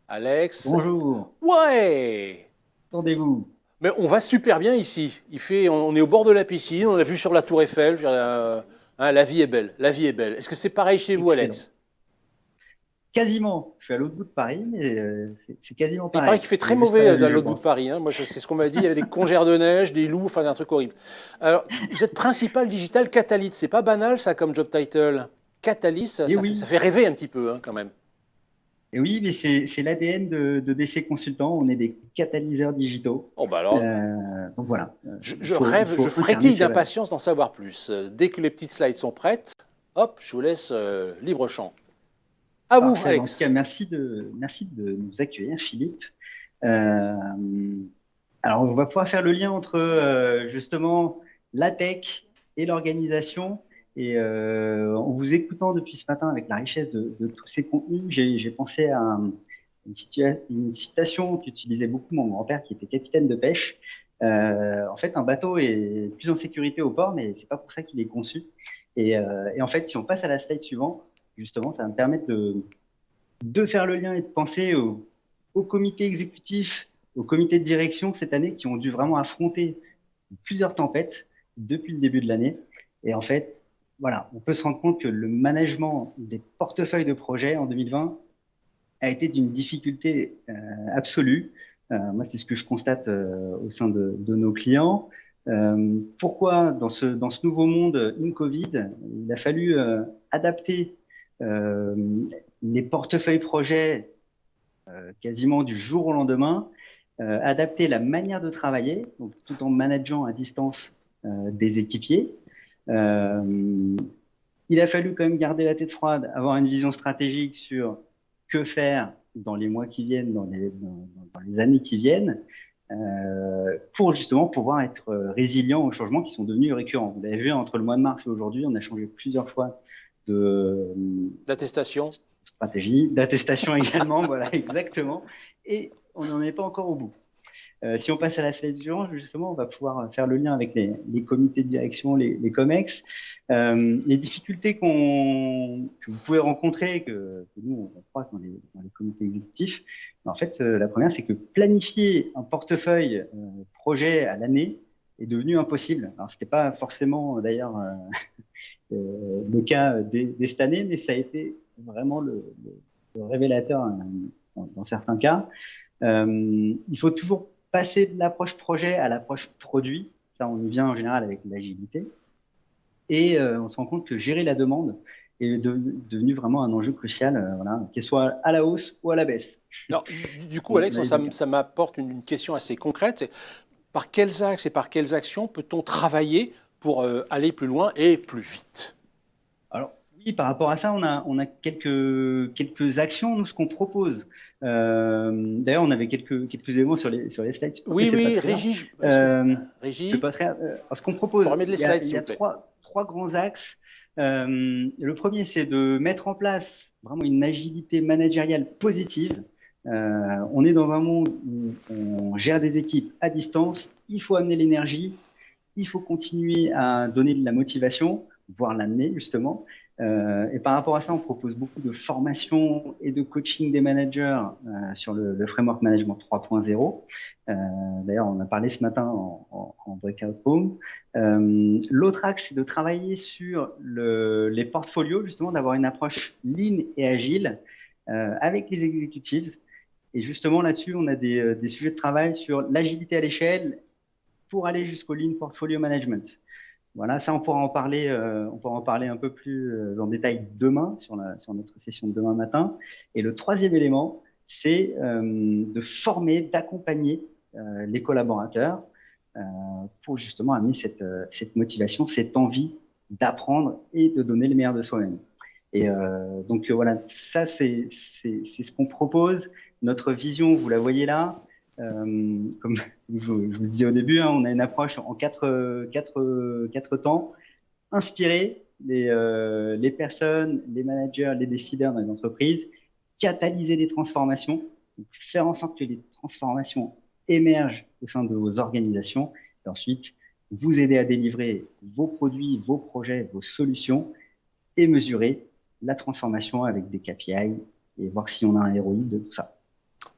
Alex. Bonjour, Ouais! entendez-vous? Mais on va super bien ici. On est au bord de la piscine, on a vu sur la tour Eiffel. La vie est belle, la vie est belle. Est-ce que c'est pareil chez vous, Excellent. Alex? Quasiment. Je suis à l'autre bout de Paris, mais c'est quasiment Il paraît pareil. qu'il fait très Mais juste pas mauvais la dans vue, je l'autre bout de pense. Paris, hein. Moi, c'est ce qu'on m'a dit. Il y avait des congères de neige, des loups, enfin, un truc horrible. Alors, vous êtes principal digital Catalyst. C'est pas banal, ça, comme job title. Catalyst, ça, Et ça oui, fait rêver un petit peu, hein, quand même. et oui, mais c'est l'ADN de DC Consultants. On est des catalyseurs digitaux. Oh, bah alors, Donc voilà, je il rêve, je faut incarner frétille ces valeurs. d'impatience d'en savoir plus. Dès que les petites slides sont prêtes, hop, je vous laisse libre champ. À vous, Parfait. En tout Alex. cas, merci de nous accueillir, Philippe. Euh, alors, on va pouvoir faire le lien entre justement la tech et l'organisation. Et en vous écoutant depuis ce matin avec la richesse de tous ces contenus, j'ai pensé à une citation qu'utilisait beaucoup mon grand-père qui était capitaine de pêche. En fait, un bateau est plus en sécurité au port, mais c'est pas pour ça qu'il est conçu. Et en fait, si on passe à la slide suivante, justement, ça va me permettre de faire le lien et de penser au comité exécutif, au comité de direction cette année qui ont dû vraiment affronter plusieurs tempêtes depuis le début de l'année. Et en fait, voilà, on peut se rendre compte que le management des portefeuilles de projets en 2020 a été d'une difficulté absolue. Moi, c'est ce que je constate au sein de nos clients. Pourquoi dans ce nouveau monde in-Covid, il a fallu adapter euh, les portefeuilles projets quasiment du jour au lendemain, adapter la manière de travailler, donc, tout en manageant à distance des équipiers. Euh, il a fallu quand même garder la tête froide, avoir une vision stratégique sur que faire dans les mois qui viennent, dans les années qui viennent, pour justement pouvoir être résilient aux changements qui sont devenus récurrents. Vous l'avez vu, entre le mois de mars et aujourd'hui, on a changé plusieurs fois de, L'attestation. stratégie, d'attestation également, voilà, exactement. Et on n'en est pas encore au bout. Si on passe à la slide suivante, justement, on va pouvoir faire le lien avec les comités de direction, les COMEX. Les difficultés que vous pouvez rencontrer, que nous, on croise dans les comités exécutifs, en fait, la première, c'est que planifier un portefeuille projet à l'année est devenu impossible. Alors, c'était pas forcément, d'ailleurs, le cas dès cette année, mais ça a été vraiment le révélateur dans certains cas. Il faut toujours passer de l'approche projet à l'approche produit. Ça, on y vient en général avec l'agilité. Et on se rend compte que gérer la demande est devenu vraiment un enjeu crucial, voilà, qu'elle soit à la hausse ou à la baisse. Alors, du coup, On Alex, a les deux cas. ça m'apporte une question assez concrète. Par quels axes et par quelles actions peut-on travailler pour aller plus loin et plus vite? Alors, oui, par rapport à ça, on a quelques actions, nous, ce qu'on propose. D'ailleurs, on avait quelques éléments sur les slides, mais Oui, c'est pas oui, très grave. Régie, Euh, c'est Régie, pas très. Ce qu'on pour propose, remettre les slides, il s'il y vous a plaît. trois grands axes. Le premier, c'est de mettre en place vraiment une agilité managériale positive. On est dans un monde où on gère des équipes à distance. Il faut amener l'énergie, il faut continuer à donner de la motivation, voire l'amener justement. Et par rapport à ça, on propose beaucoup de formations et de coaching des managers sur le framework management 3.0. D'ailleurs, on a parlé ce matin en breakout room. L'autre axe, c'est de travailler sur les portfolios, justement, d'avoir une approche lean et agile avec les executives. Et justement, là-dessus, on a des sujets de travail sur l'agilité à l'échelle pour aller jusqu'au lean portfolio management. Voilà, ça on pourra en parler un peu plus en détail demain sur notre session de demain matin. Et le troisième élément, c'est de former, d'accompagner les collaborateurs euh, pour justement amener cette motivation, cette envie d'apprendre et de donner le meilleur de soi-même. Et voilà, ça c'est ce qu'on propose. Notre vision, vous la voyez là. Comme je vous le disais au début, hein, on a une approche en quatre temps. Inspirer les personnes, les managers, les décideurs dans les entreprises, catalyser les transformations, donc faire en sorte que les transformations émergent au sein de vos organisations, et ensuite vous aider à délivrer vos produits, vos projets, vos solutions, et mesurer la transformation avec des KPI et voir si on a un ROI de tout ça.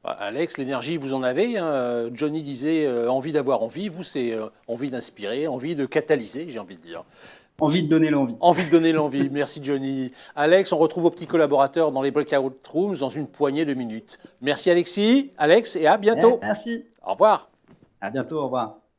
Alex, l'énergie, vous en avez. Hein. Johnny disait envie d'avoir envie. Vous, c'est envie d'inspirer, envie de catalyser, j'ai envie de dire. Envie de donner l'envie. Envie de donner l'envie. Merci, Johnny. Alex, on retrouve vos petits collaborateurs dans les breakout rooms dans une poignée de minutes. Merci, Alexis, Alex, et à bientôt. Merci. Au revoir. À bientôt. Au revoir.